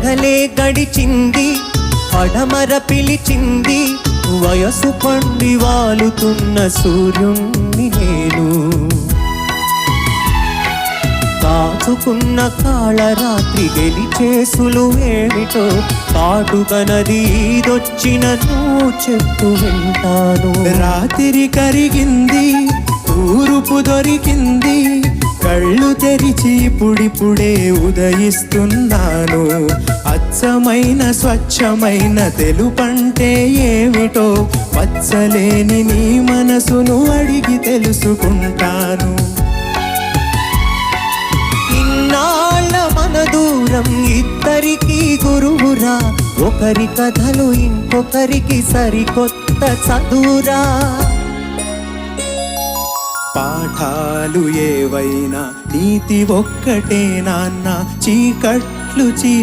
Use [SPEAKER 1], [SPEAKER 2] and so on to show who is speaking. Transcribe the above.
[SPEAKER 1] కథలే గడిచింది, పడమర పిలిచింది, వయసు పండి వాలుతున్న సూర్యుణ్ణి నేను. కాచుకున్న కాళరాత్రి గెలిచేసులు ఏమిటో, కాటుక నది ఈదొచ్చిన నువ్వు చెప్పు వింటాను.
[SPEAKER 2] రాత్రి కరిగింది, తూరుపు దొరికింది, కళ్ళు తెరిచి ఇప్పుడిప్పుడే ఉదయిస్తున్నాను. అచ్చమైన స్వచ్ఛమైన తెలుపంటే ఏమిటో, పచ్చలేని నీ మనసును అడిగి తెలుసుకుంటాను.
[SPEAKER 1] ఇన్నాళ్ళ మన దూరం ఇద్దరికి గురువురా, ఒకరి కథలు ఇంకొకరికి సరికొత్త చదువురా.
[SPEAKER 2] పాఠాలు ఏవైనా నీతి ఒక్కటే నాన్న, చీకట్లు చీల్చి